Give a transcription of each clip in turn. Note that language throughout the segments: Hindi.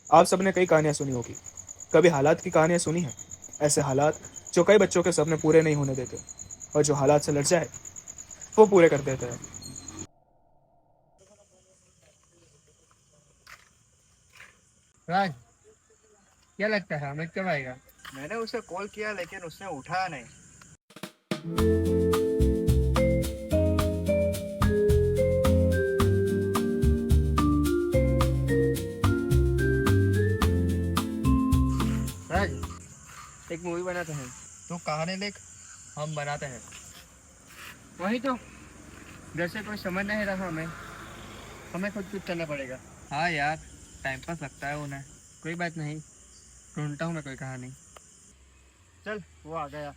आप सबने कई कहानियां सुनी होगी। कभी हालात की कहानियां सुनी है? ऐसे हालात जो कई बच्चों के सपने पूरे नहीं होने देते, और जो हालात से लड़ जाए वो पूरे कर देते हैं। राज, क्या लगता है अमित कब आएगा? मैंने उसे कॉल किया लेकिन उसने उठाया नहीं। राज, एक मूवी बनाते हैं। तू कहानी लिख। हम बनाते हैं। वही तो, घर से कोई समझ नहीं रहा हमें। हमें खुद कुछ करना पड़ेगा। हाँ यार, टाइम पास लगता है उन्हें। कोई बात नहीं, ढूंढता हूँ मैं कोई कहानी। चल, वो आ गया।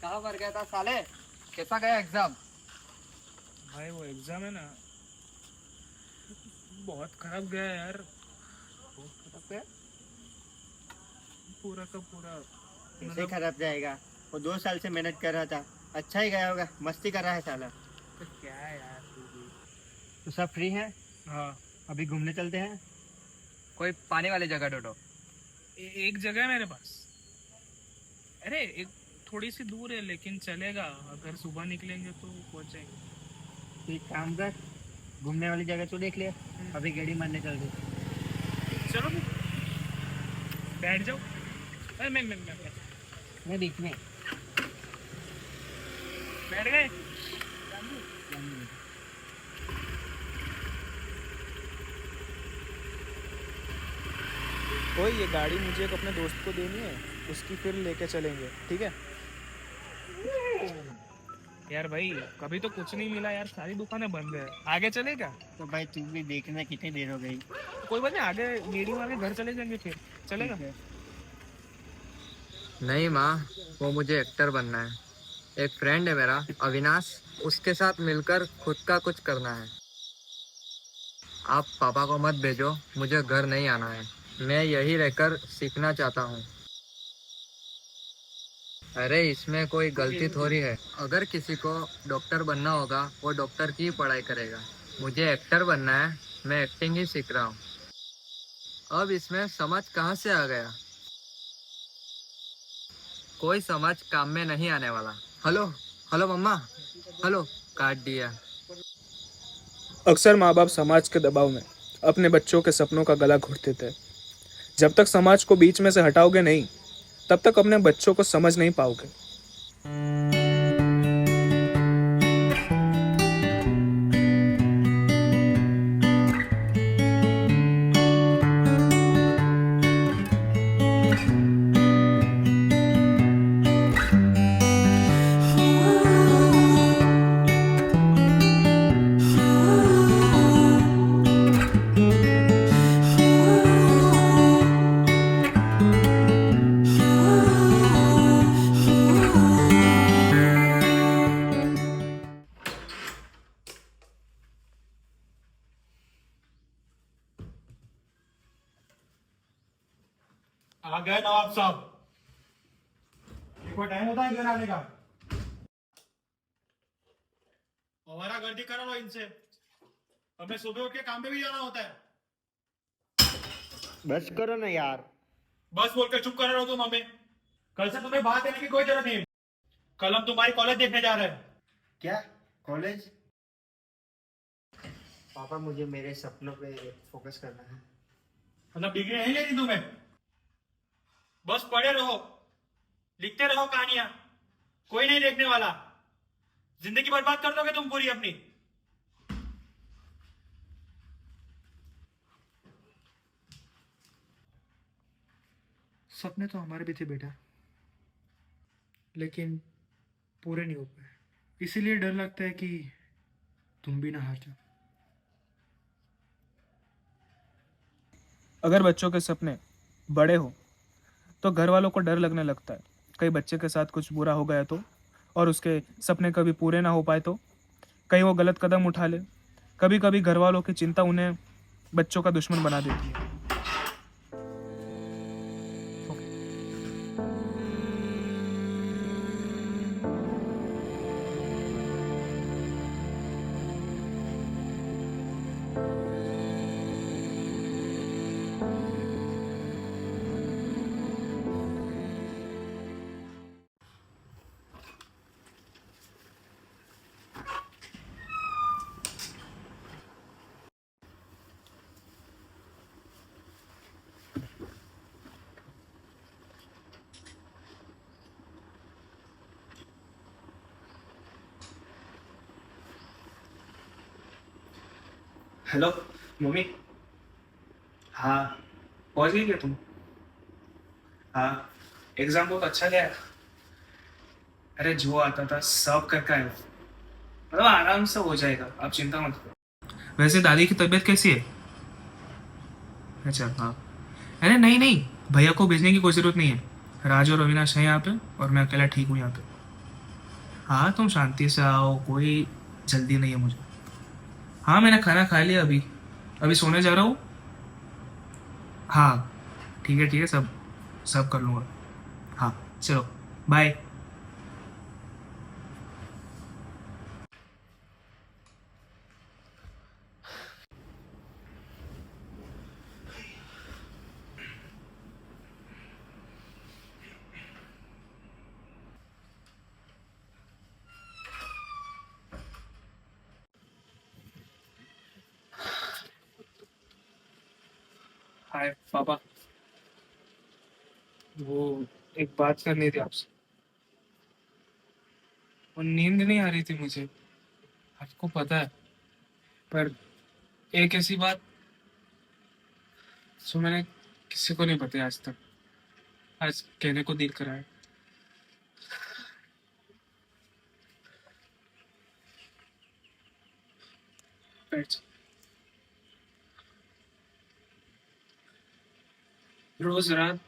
कहाँ पर गया था साले? कैसा गया एग्जाम? भाई वो एग्जाम है ना, बहुत खराब गया यार। पूरा का पूरा कैसे खराब जाएगा? वो 2 साल से मेहनत कर रहा था। अच्छा ही गया होगा, मस्ती कर रहा है साला। तो क्या है यार तू भी। तो सब फ्री है? हाँ, अभी घूमने चलते हैं। कोई पानी वाली जगह ढूंढो। एक जगह है मेरे पास। अरे एक थोड़ी सी दूर है लेकिन चलेगा, अगर सुबह निकलेंगे तो पहुंच जाएंगे। एक काम कर, घूमने वाली जगह तो देख लिया, अभी गेड़ी मारने चल दे। चलो बैठ जाओ। अरे मैं बीच में। बैठ गए। ओए ये गाड़ी मुझे एक अपने दोस्त को देनी है, उसकी फिर लेके चलेंगे, ठीक है? यार भाई कभी तो कुछ नहीं मिला यार, सारी दुकानें बंद है। आगे चलेगा? तो भाई तू भी देखना, कितनी देर हो गई। कोई बात नहीं, आगे गेड़ी मार के घर चले जाएंगे, फिर चलेगा। ठीक है। नहीं माँ, वो मुझे एक्टर बनना है। एक फ्रेंड है मेरा अविनाश, उसके साथ मिलकर खुद का कुछ करना है। आप पापा को मत भेजो, मुझे घर नहीं आना है। मैं यही रहकर सीखना चाहता हूँ। अरे इसमें कोई गलती थोड़ी है। अगर किसी को डॉक्टर बनना होगा वो डॉक्टर की ही पढ़ाई करेगा। मुझे एक्टर बनना है, मैं एक्टिंग ही सीख रहा हूँ। अब इसमें समझ कहाँ से आ गया? कोई समझ काम में नहीं आने वाला। हेलो, हेलो मम्मा, हेलो। काट दिया। अक्सर माँ बाप समाज के दबाव में अपने बच्चों के सपनों का गला घोट देते हैं। जब तक समाज को बीच में से हटाओगे नहीं, तब तक अपने बच्चों को समझ नहीं पाओगे। आ गए नवाब साहब। कोई टाइम होता है घर आने का? हमारा गर्दी करा लो इनसे। हमें सुबह उठ के काम पे भी जाना होता है। बस करो ना यार। बस बोलकर चुप कर रहे हो तुम हमें। कल से तुम्हें बात देने की कोई जरूरत नहीं। कल हम तुम्हारी कॉलेज देखने जा रहे हैं। क्या? कॉलेज? पापा मुझे मेरे सपनों पे फोकस करना है। मतलब डिग्री नहीं लेनी तुम्हें? बस पढ़े रहो, लिखते रहो कहानियां, कोई नहीं देखने वाला। जिंदगी बर्बाद कर दोगे तुम पूरी अपनी। सपने तो हमारे भी थे बेटा, लेकिन पूरे नहीं हो पाए। इसीलिए डर लगता है कि तुम भी ना हार जाओ। अगर बच्चों के सपने बड़े हो तो घर वालों को डर लगने लगता है। कई बच्चे के साथ कुछ बुरा हो गया तो, और उसके सपने कभी पूरे ना हो पाए तो, कहीं वो गलत कदम उठा ले। कभी कभी घर वालों की चिंता उन्हें बच्चों का दुश्मन बना देती है। Hello mummy. हाँ, पहुंच गई क्या तुम? हाँ, एग्जाम बहुत अच्छा गया। अरे जो आता था सब करके आए हो। मतलब आराम से हो जाएगा, आप चिंता मत करो। वैसे दादी की तबीयत कैसी है? अच्छा हाँ। अरे नहीं नहीं, भैया को भेजने की कोई ज़रूरत नहीं है। राज और अविनाश हैं यहाँ पे, और मैं अकेला ठीक हूँ यहाँ पे। हाँ तुम शांति से आओ, कोई जल्दी नहीं है मुझे। हाँ मैंने खाना खा लिया अभी। अभी सोने जा रहा हूँ। हाँ ठीक है, सब सब कर लूँगा। हाँ चलो, बाय। हाय पापा। वो एक बात करनी थी आपसे। वो नींद नहीं आ रही थी मुझे, आपको पता है। पर एक ऐसी बात जो मैंने किसी को नहीं बताया आज तक, आज कहने को दिल करा है। बैठ जा। रोज रात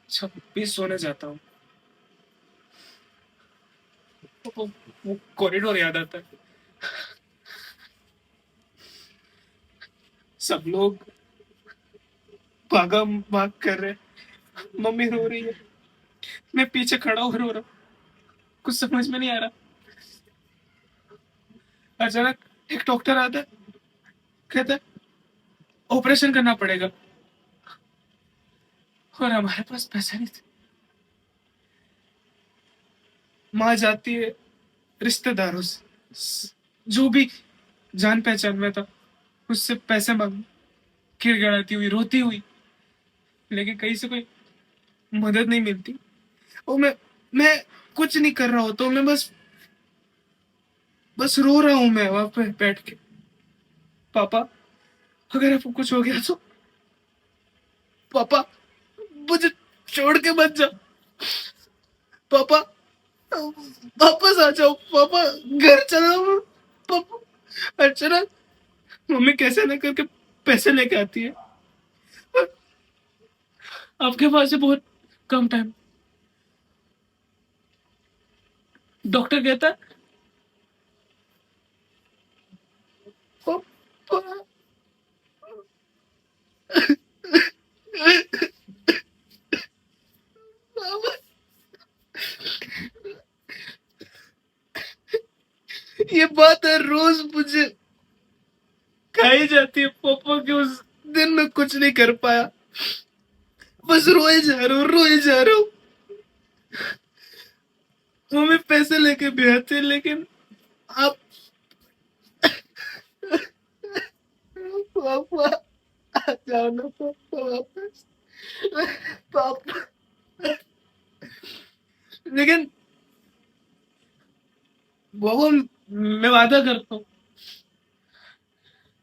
जब भी सोने जाता हूँ, वो कॉरिडोर याद आता है। सब लोग भागा भाग कर रहे, मम्मी रो रही है, मैं पीछे खड़ा हो रो रहा हूँ। कुछ समझ में नहीं आ रहा। अचानक एक डॉक्टर आता है, कहता है ऑपरेशन करना पड़ेगा, और हमारे पास पैसा नहीं था। माँ जाती है रिश्तेदारों से, जो भी जान पहचान में था, उससे पैसे मांग, गिड़गिड़ाती हुई, रोती हुई, लेकिन कहीं से कोई मदद नहीं मिलती। और मैं कुछ नहीं कर रहा हूँ, तो मैं बस बस रो रहा हूँ मैं वहां पे बैठ के। पापा, अगर आपको कुछ हो गया तो पापा मुझे छोड़ के मत जाओ। पापा वापस आ जाओ। पापा घर चलो। पापा। अर्चना, मम्मी कैसे न करके पैसे लेके आती है। आपके पास है बहुत कम टाइम। डॉक्टर कहता है पापा। ये बात है रोज मुझे खाई जाती है। पापा के उस दिन में कुछ नहीं कर पाया, बस रोए जा रहा हूँ। मम्मी पैसे लेके भी आते, लेकिन आप पापा आ जाओ ना पापा वापस। पापा। लेकिन बाबा, मैं वादा करता हूँ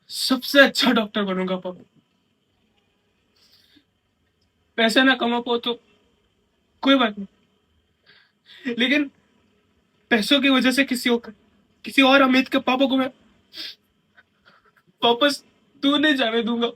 सबसे अच्छा डॉक्टर बनूंगा पापा। पैसे ना कमा पाओ तो कोई बात नहीं, लेकिन पैसों की वजह से किसी और अमित के पापा को मैं वापस दूर नहीं जाने दूंगा।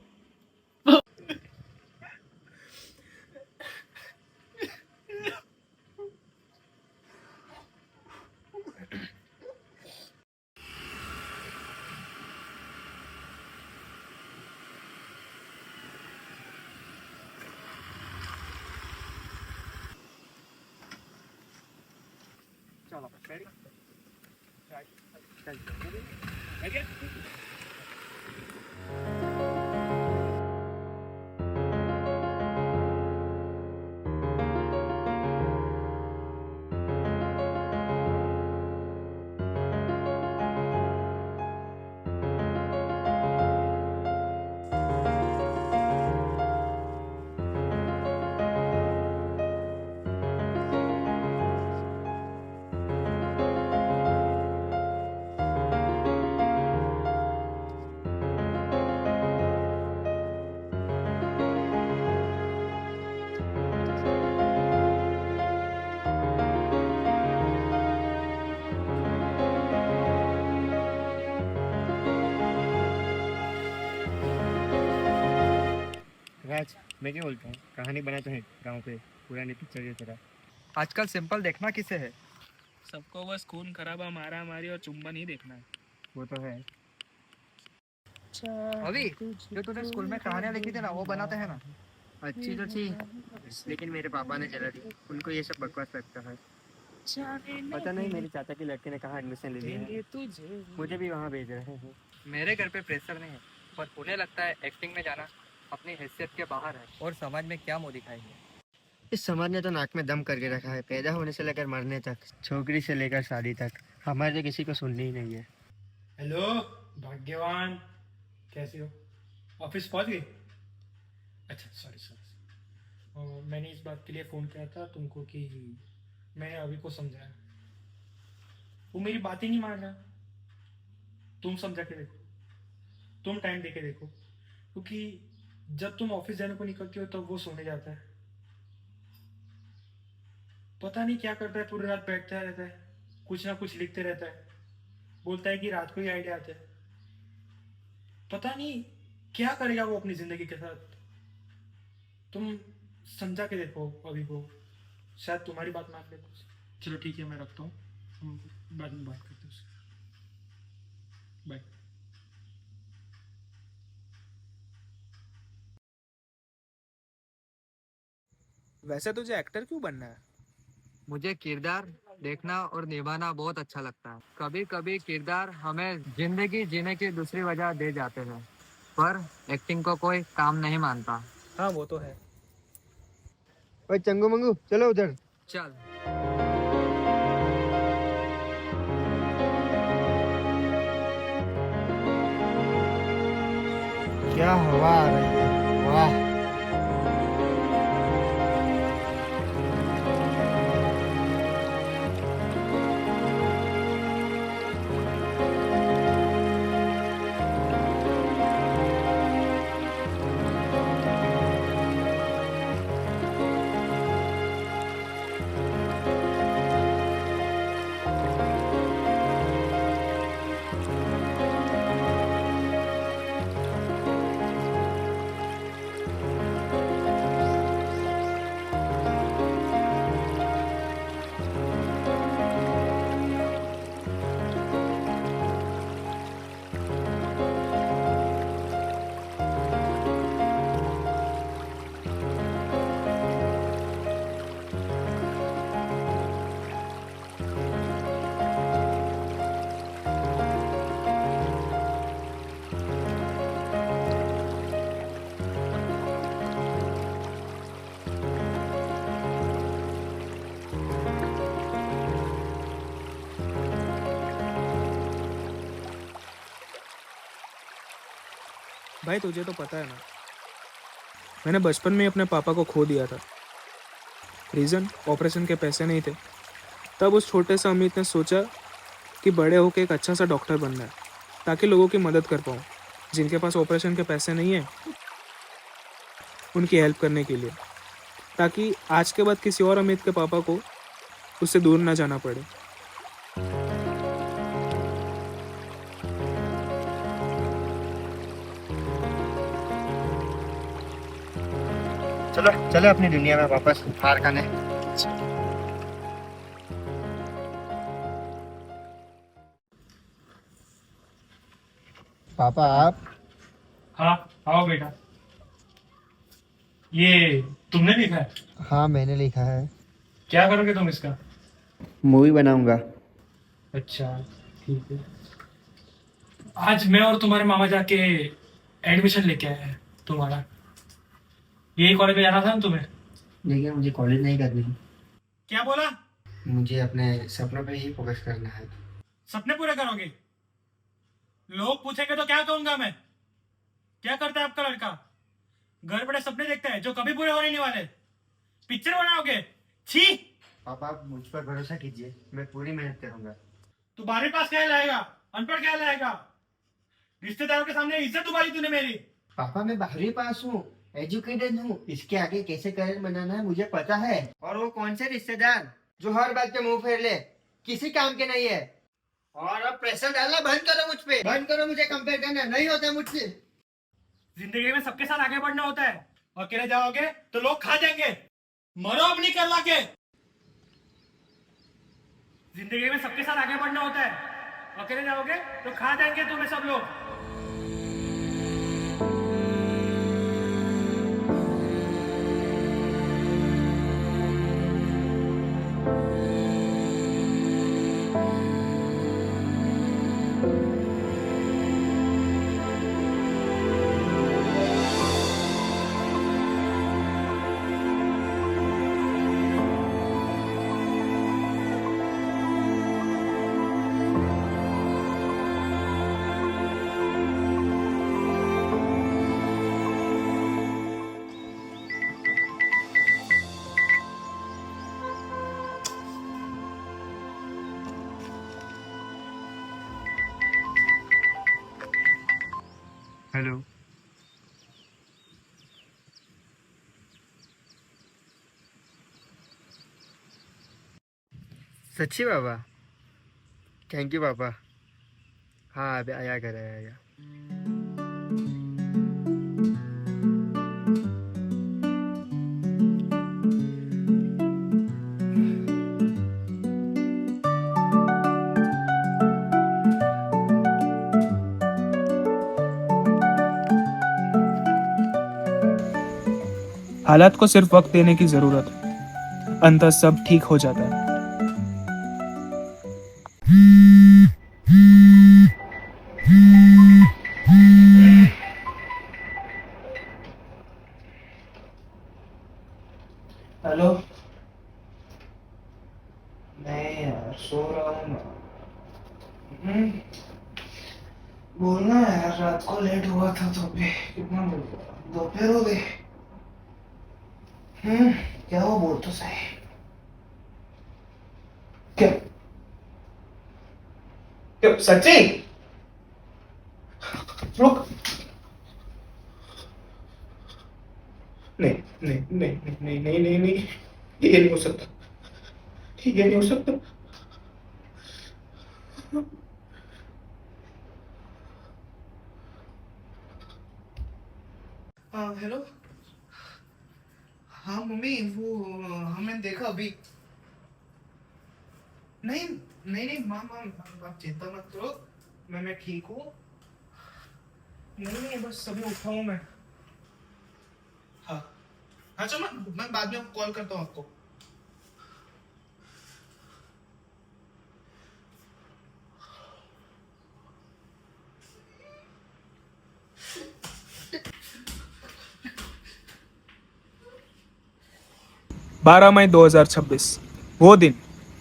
महाराज मैं क्या बोलता हूँ, कहानी बनाते हैं गाँव पे पुरानी पिक्चर की तरह। आजकल सिंपल देखना किसे है। सबको बस खून खराबा, मारा मारी और चुम्बन ही देखना है। वो तो है। अभी जो तूने स्कूल में कहानियां लिखी थी ना, वो बनाते हैं ना। अच्छी तो थी, लेकिन मेरे पापा ने जला दी। उनको ये सब बकवास लगता है। पता नहीं मेरे चाचा के लड़के ने कहाँ एडमिशन ले लिया है। मुझे भी वहाँ भेज रहे हैं। मेरे घर पे प्रेशर नहीं है, पर उन्हें लगता है एक्टिंग में जाना अपनी हैसियत के बाहर है, और समाज में क्या मुंह दिखाएंगे। इस समाज ने तो नाक में दम करके रखा है, पैदा होने से लेकर मरने तक, छोकरी से लेकर शादी तक। हमारे तो किसी को सुननी ही नहीं है। हेलो भाग्यवान, कैसे हो? ऑफिस पहुंच गए? अच्छा, सॉरी सॉरी। मैंने इस बात के लिए फ़ोन किया था तुमको कि मैंने अभी को समझाया, वो मेरी बात ही नहीं मान रहा। तुम समझा के देखो, तुम टाइम दे के देखो, क्योंकि जब तुम ऑफिस जाने को निकलती हो तब वो सोने जाता है। पता नहीं क्या करता है, पूरी रात बैठता रहता है, कुछ ना कुछ लिखते रहता है, बोलता है कि रात को ही आइडिया आते हैं। पता नहीं क्या करेगा वो अपनी जिंदगी के साथ। तुम समझा के देखो अभी को, शायद तुम्हारी बात मान ले कुछ। चलो ठीक है, मैं रखता हूँ, हम बाद में बात करते हैं उससे। बाय। वैसे तुझे एक्टर क्यों बनना है? मुझे किरदार देखना और निभाना बहुत अच्छा लगता है। कभी कभी किरदार हमें जिंदगी जीने की दूसरी वजह दे जाते हैं, पर एक्टिंग को कोई काम नहीं मानता। हाँ वो तो है। ओए चंगू मंगू, चलो उधर। चल। क्या हवा आ रही है, वाह। भाई तुझे तो पता है ना, मैंने बचपन में ही अपने पापा को खो दिया था। रीज़न ऑपरेशन के पैसे नहीं थे। तब उस छोटे से अमित ने सोचा कि बड़े होकर एक अच्छा सा डॉक्टर बनना है, ताकि लोगों की मदद कर पाऊँ जिनके पास ऑपरेशन के पैसे नहीं हैं, उनकी हेल्प करने के लिए, ताकि आज के बाद किसी और अमित के पापा को उससे दूर ना जाना पड़े। चलो चलो अपनी दुनिया में वापस हार खाने। पापा आप। हाँ आओ बेटा। ये तुमने लिखा है? हाँ मैंने लिखा है। क्या करोगे तुम इसका? मूवी बनाऊंगा। अच्छा ठीक है। आज मैं और तुम्हारे मामा जाके एडमिशन लेके आए हैं तुम्हारा। यही कॉलेज में जाना था ना तुम्हें? लेकिन मुझे कॉलेज नहीं करनी, क्या बोला? मुझे अपने सपनों पे ही फोकस करना है। सपने पूरे करोगे? लोग पूछेंगे तो क्या कहूंगा मैं? क्या करता है आपका लड़का? घर बड़े सपने देखता है जो कभी पूरे होने नहीं वाले। पिक्चर बनाओगे? छी! पापा आप मुझ पर भरोसा कीजिए, मैं पूरी मेहनत करूंगा। तू 12वीं पास क्या लाएगा? अनपढ़ क्या लाएगा? रिश्तेदारों के सामने इज्जत उबारी तूने मेरी। पापा मैं 12वीं पास हूँ, एजुकेटेड हूँ। इसके आगे कैसे करियर बनाना है मुझे पता है। और वो कौन से रिश्तेदार जो हर बात पे मुंह फेर ले, किसी काम के नहीं है। और अब प्रेशर डालना बंद करो मुझ पे, बंद करो मुझे कंपेयर करना, नहीं होता मुझसे। जिंदगी में सबके साथ आगे बढ़ना होता है, अकेले जाओगे तो लोग खा जाएंगे। मरो अपनी करवा के। जिंदगी में सबके साथ आगे बढ़ना होता है। अकेले जाओगे तो खा जाएंगे तुम्हें सब लोग। हेलो। सच्ची बाबा? थैंक यू बाबा। हाँ अभी आया घर आया। हालात को सिर्फ वक्त देने की जरूरत है, अंततः सब ठीक हो जाता है। हेलो। नहीं यार, सो रहा हूँ मैं। बोलना यार, रात को लेट हुआ था तो भी कितना बोल रहा, दोपहर हो गई। क्या वो बोल तो सही। क्या क्या सच्ची? रुक। नहीं नहीं नहीं नहीं नहीं नहीं नहीं, ये नहीं हो सकता, ये नहीं हो सकता। हेलो। हाँ मम्मी, वो हमने देखा अभी। नहीं नहीं नहीं, माँ माँ आप चिंता मत करो, मैं ठीक हूँ। नहीं नहीं, बस अभी उठा हूँ मैं। हाँ हाँ, चलो मैं बाद में कॉल करता हूँ आपको। बारह मई 2026, वो दिन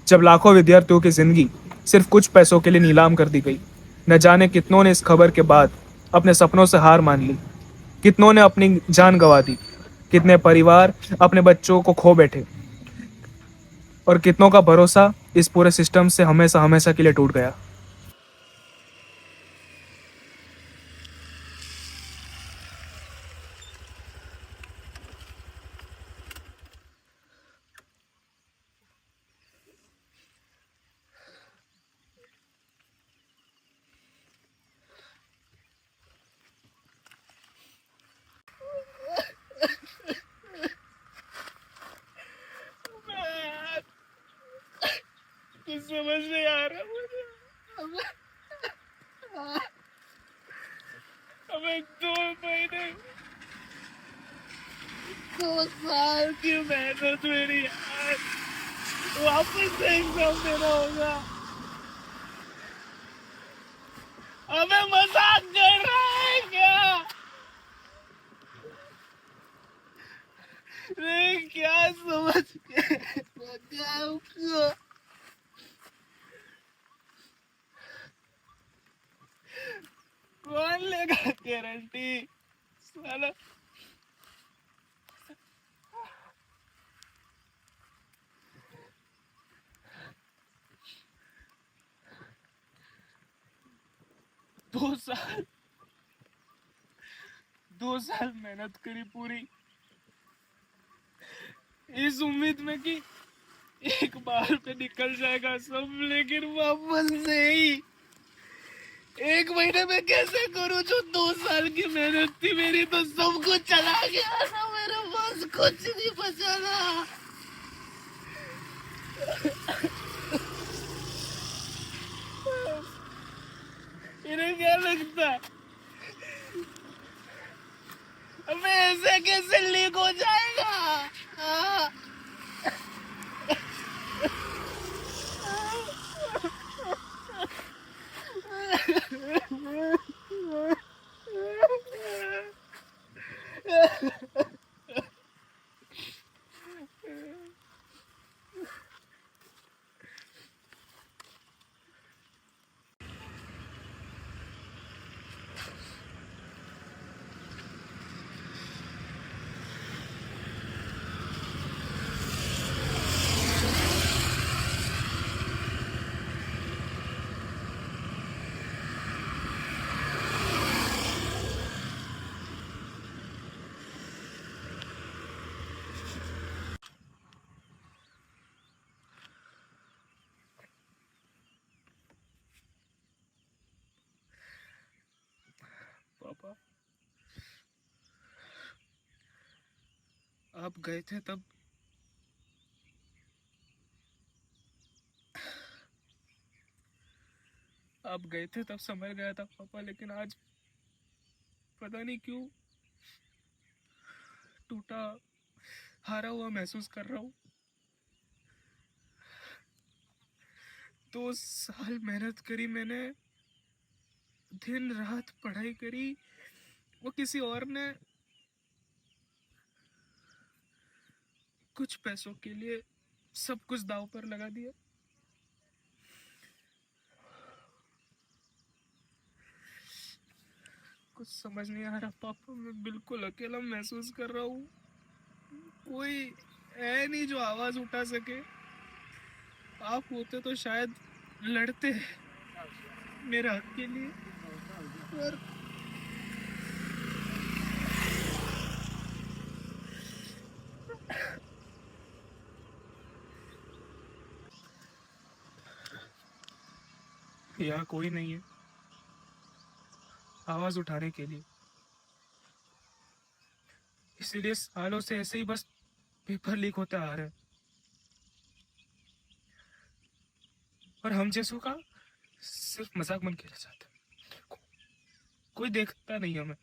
जब लाखों विद्यार्थियों की जिंदगी सिर्फ कुछ पैसों के लिए नीलाम कर दी गई। न जाने कितनों ने इस खबर के बाद अपने सपनों से हार मान ली, कितनों ने अपनी जान गंवा दी, कितने परिवार अपने बच्चों को खो बैठे, और कितनों का भरोसा इस पूरे सिस्टम से हमेशा हमेशा के लिए टूट गया। कुछ समझ नहीं आ रहा मुझे। हमें 2 महीने, 2 साल की मेहनत मेरी यार, वापस से एग्जाम देना होगा। हमें मजाक कर रहा है क्या? नहीं, क्या समझ के बताऊं को? कौन लेगा गारंटी साला? दो साल 2 साल मेहनत करी पूरी, इस उम्मीद में कि एक बार पे निकल जाएगा सब, लेकिन वापस नहीं। एक महीने में कैसे करूं? जो 2 साल की मेहनत थी मेरी तो सब कुछ चला गया ना, मेरे पास कुछ नहीं बचा ना। इन्हें क्या लगता है अबे ऐसे कैसे लीक हो जाएगा? हाँ? पापा आप गए थे तब आप गए थे तब समझ गया था पापा, लेकिन आज पता नहीं क्यों टूटा हारा हुआ महसूस कर रहा हूँ। 2 साल मेहनत करी मैंने, दिन रात पढ़ाई करी, वो किसी और ने कुछ पैसों के लिए सब कुछ दांव पर लगा दिया। कुछ समझ नहीं आ रहा पापा, मैं बिल्कुल अकेला महसूस कर रहा हूँ। कोई है नहीं जो आवाज उठा सके। आप होते तो शायद लड़ते मेरे हक के लिए, पर यहाँ कोई नहीं है आवाज उठाने के लिए। इसीलिए सालों से ऐसे ही बस पेपर लीक होता आ रहा है, और हम जैसों का सिर्फ मजाक बन के रह जाता है। कोई देखता नहीं हमें।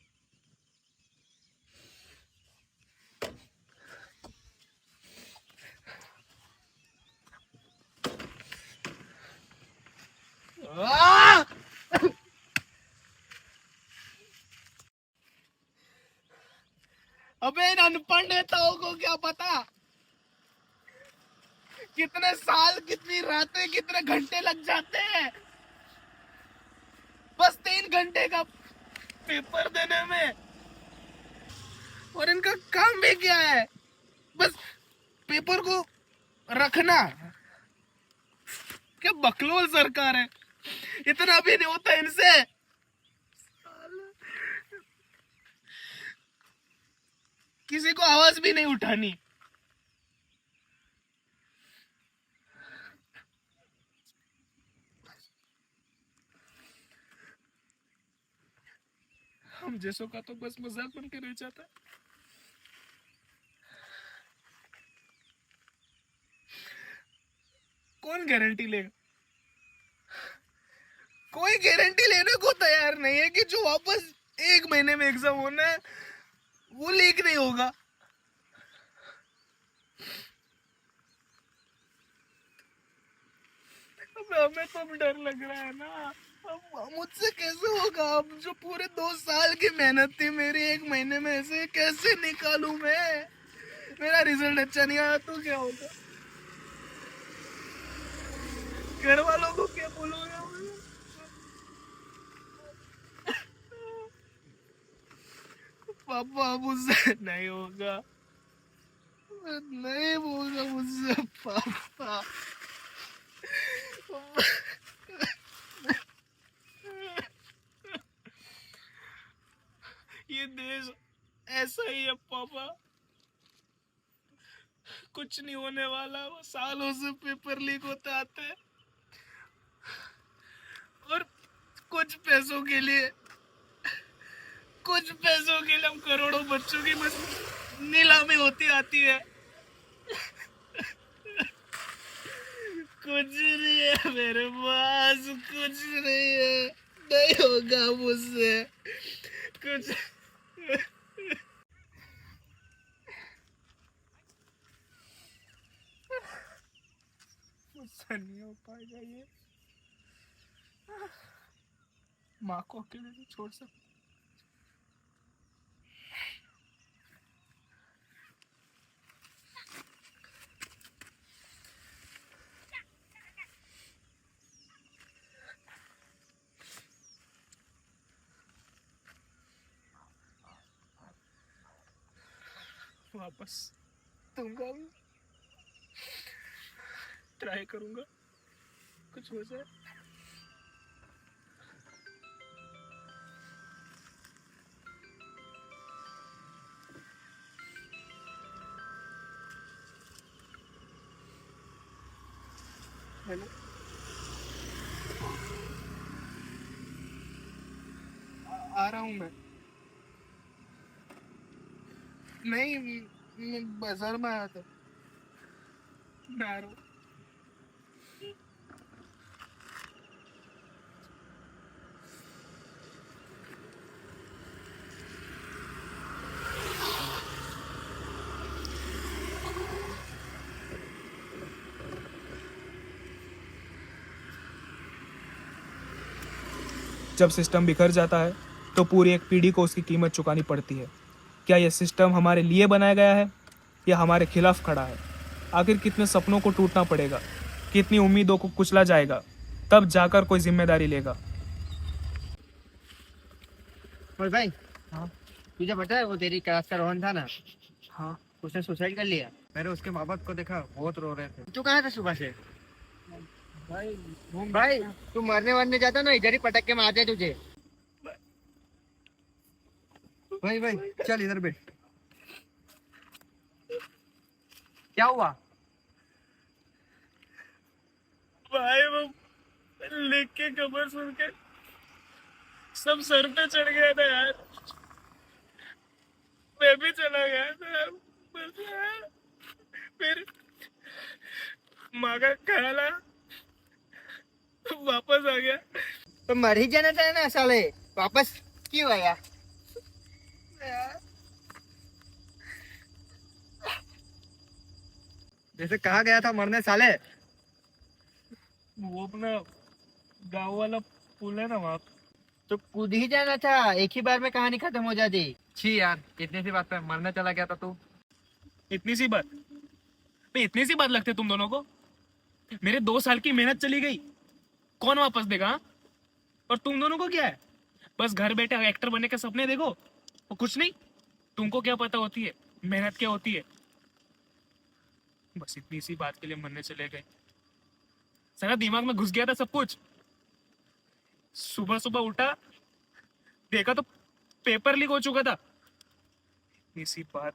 आ! अबे इन अनपढ़ नेताओं को क्या पता कितने साल, कितनी रातें, कितने घंटे लग जाते हैं बस 3 घंटे का पेपर देने में। और इनका काम भी क्या है? बस पेपर को रखना। क्या बकलोल सरकार है, इतना भी नहीं होता इनसे। किसी को आवाज भी नहीं उठानी। हम जैसों का तो बस मजाक बन के रह जाता है। कौन गारंटी लेगा? कोई गारंटी लेने को तैयार नहीं है कि जो वापस 1 महीने में एग्जाम होना है वो लीक नहीं होगा। अब हमें तो अब डर लग रहा है ना। अब मुझसे कैसे होगा? अब जो पूरे 2 साल की मेहनत थी मेरी 1 महीने में ऐसे कैसे निकालूं मैं? मेरा रिजल्ट अच्छा नहीं आया तो क्या होगा? घर वालों को क्या बोलूंगा मैं? पापा मुझसे नहीं होगा, नहीं होगा मुझसे पापा। ये देश ऐसा ही है पापा, कुछ नहीं होने वाला। वो सालों से पेपर लीक होते आते हैं और कुछ पैसों के लिए हम करोड़ों बच्चों की बस नीलामी होती आती है। कुछ नहीं है मेरे पास, कुछ नहीं है, नहीं होगा मुझसे कुछ। मुझसे नहीं हो पाएगा ये। माँ को अकेले नहीं छोड़ सकता। वापस दूंगा, ट्राई करूंगा, कुछ हो जाए। हेलो, आ रहा हूँ मैं। नहीं, मैं बाजार में आया था। मैं आ रहा हूँ। जब सिस्टम बिखर जाता है तो पूरी एक पीढ़ी को उसकी कीमत चुकानी पड़ती है। क्या यह सिस्टम हमारे लिए बनाया गया है या हमारे खिलाफ खड़ा है? आखिर कितने सपनों को टूटना पड़ेगा, कितनी उम्मीदों को कुचला जाएगा, तब जाकर कोई जिम्मेदारी लेगा। और भाई, हाँ तुझे पता है वो तेरी क्लास का रोहन था ना, हाँ, उसने सुसाइड कर लिया। मैंने उसके माँ बाप को देखा, बहुत रो रहे थे। तू कहाँ था सुबह से? भाई भाई तू मरने वरने जाता ना, इधर ही पटक के मारते तुझे। भाई भाई चल इधर बैठ। क्या हुआ? भाई वो लिख के खबर सुन के सब सर पे चढ़ गया था यार। मैं भी चला गया था। बस यार, फिर माँ का ख्याल आया, वापस आ गया। तो मर ही जाना चाहिए ना साले, वापस क्यों आया? जैसे कहा गया था मरने साले। वो अपना गाँव वाला पुल है ना वहाँ पे। तो कूद ही जाना था, एक ही बार में कहानी खत्म हो जाती। छी यार, इतनी सी बात पे मरने चला गया था तू। इतनी सी बात पे इतनी सी बात लगती है तुम दोनों को? मेरे 2 साल की मेहनत चली गई, कौन वापस देगा हाँ? और तुम दोनों को क्या है, बस घर बैठे एक्टर बनने के सपने देखो और कुछ नहीं। तुमको क्या पता होती है मेहनत क्या होती है? बस इतनी सी बात के लिए मरने चले गए। सारा दिमाग में घुस गया था सब कुछ। सुबह सुबह उठा, देखा तो पेपर लीक हो चुका था। इतनी सी बात।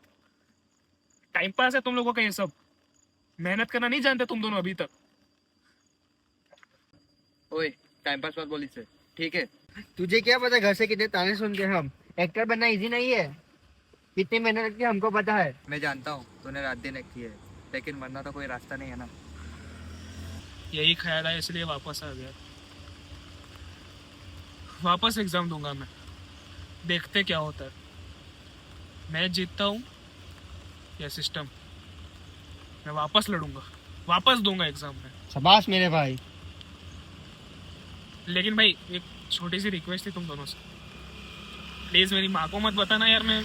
टाइम पास है तुम लोगों का ये सब, मेहनत करना नहीं जानते तुम दोनों अभी तक। ओए टाइम पास मत बोली से, ठीक है? तुझे क्या पता घर से कितने ताने सुन के हम एक्टर बनना इजी नहीं है, कितनी मेहनत लगती है हमको पता है। मैं जानता हूँ तूने रात दिन एक की है, लेकिन मरना तो कोई रास्ता नहीं है ना। यही ख्याल है इसलिए वापस आ गया। वापस एग्जाम दूंगा मैं, देखते क्या होता है। मैं जीतता हूँ या सिस्टम, मैं वापस लड़ूंगा, वापस दूंगा एग्जाम में। शाबाश मेरे भाई। लेकिन भाई एक छोटी सी रिक्वेस्ट थी तुम दोनों से, प्लीज मेरी माँ को मत बताना यार, मैं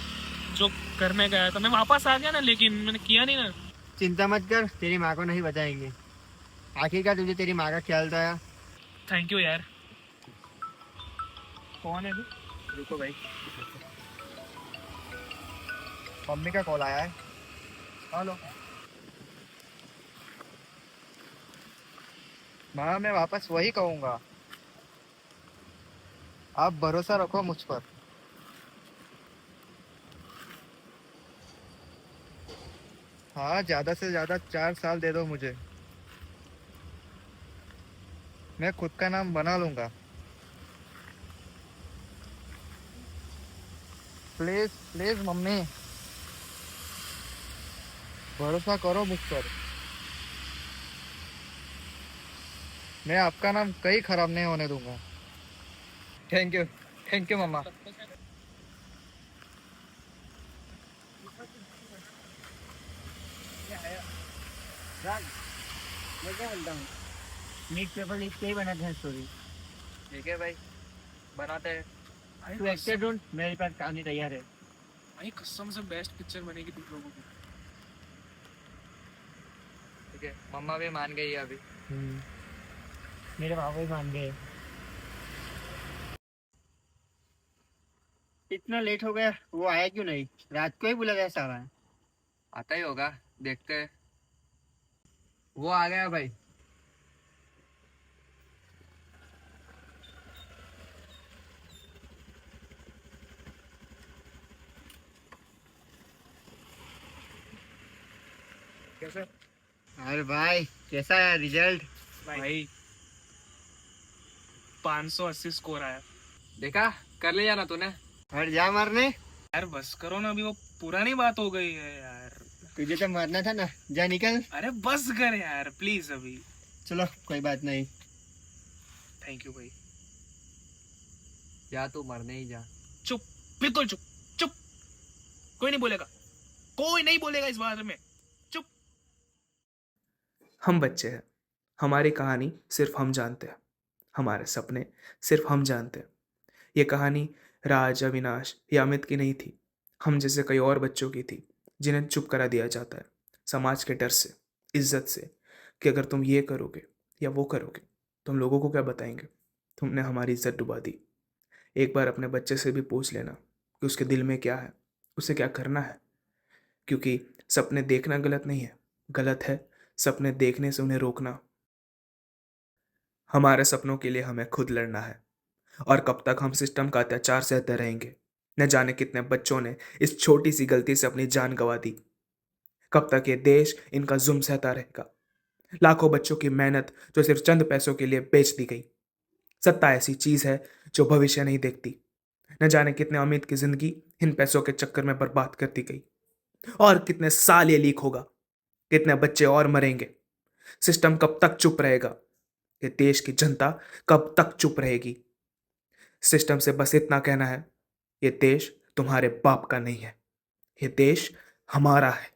जो करने गया था। मैं वापस आ गया ना, लेकिन मैंने किया नहीं ना। चिंता मत कर, तेरी माँ को नहीं बताएंगे। आखिरकार तुझे तेरी माँ का ख्याल तो आया। थैंक यू यार। कौन है तू? रुको भाई, मम्मी का कॉल आया है। हेलो माँ, मैं वापस वही कहूँगा, आप भरोसा रखो मुझ पर। हाँ, ज्यादा से ज्यादा 4 साल दे दो मुझे, मैं खुद का नाम बना लूंगा। प्लीज प्लीज मम्मी, भरोसा करो मुझ पर। मैं आपका नाम कहीं खराब नहीं होने दूंगा। थैंक यू मम्मा। मैं क्या बोलता हूँ, न्यूज पेपर लिख के ही बनाते हैं स्टोरी। ठीक है भाई, बनाते हैं। तू एक्टर ढूंढ, मेरे पास कहानी तैयार है। भाई कसम से बेस्ट पिक्चर बनेगी तुम लोगों की। ठीक है, मम्मा भी मान गई है अभी। मेरे पापा भी मान गए। इतना लेट हो गया, वो आया क्यों नहीं? रात को ही बुला गया साला। आता ही होगा, देखते हैं। वो आ गया भाई। कैसे अरे भाई, कैसा है रिजल्ट? भाई 580 स्कोर आया। देखा, कर लिया ना तूने। और जा मरने। यार बस करो ना, अभी वो पुरानी बात हो गई है यार। तुझे तो मरना था ना, जा निकल। अरे बस कर यार प्लीज अभी। चलो कोई बात नहीं। थैंक यू भाई। जा, तू मरने ही जा। चुप, बिल्कुल चुप। चुप, कोई नहीं बोलेगा, कोई नहीं बोलेगा इस बारे में। चुप। हम बच्चे हैं, हमारी कहानी सिर्फ हम जानते हैं, हमारे सपने सिर्फ हम जानते हैं। ये कहानी राज, अविनाश या अमित की नहीं थी, हम जैसे कई और बच्चों की थी, जिन्हें चुप करा दिया जाता है समाज के डर से, इज्जत से, कि अगर तुम ये करोगे या वो करोगे तो हम लोगों को क्या बताएंगे। तुमने हमारी इज्जत डुबा दी। एक बार अपने बच्चे से भी पूछ लेना कि उसके दिल में क्या है, उसे क्या करना है। क्योंकि सपने देखना गलत नहीं है, गलत है सपने देखने से उन्हें रोकना। हमारे सपनों के लिए हमें खुद लड़ना है, और कब तक हम सिस्टम का अत्याचार सहते रहेंगे। न जाने कितने बच्चों ने इस छोटी सी गलती से अपनी जान गंवा दी। कब तक ये देश इनका जुल्म सहता रहेगा। लाखों बच्चों की मेहनत जो सिर्फ चंद पैसों के लिए बेच दी गई। सत्ता ऐसी चीज है जो भविष्य नहीं देखती। न जाने कितने अमीर की जिंदगी इन पैसों के चक्कर में बर्बाद कर दी गई। और कितने साल ये लीक होगा, कितने बच्चे और मरेंगे। सिस्टम कब तक चुप रहेगा? ये देश की जनता कब तक चुप रहेगी? सिस्टम से बस इतना कहना है, ये देश तुम्हारे बाप का नहीं है, ये देश हमारा है,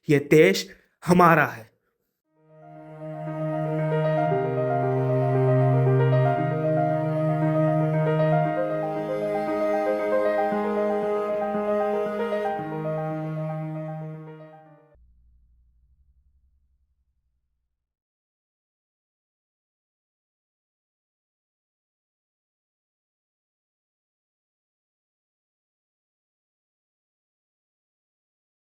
ये देश हमारा है।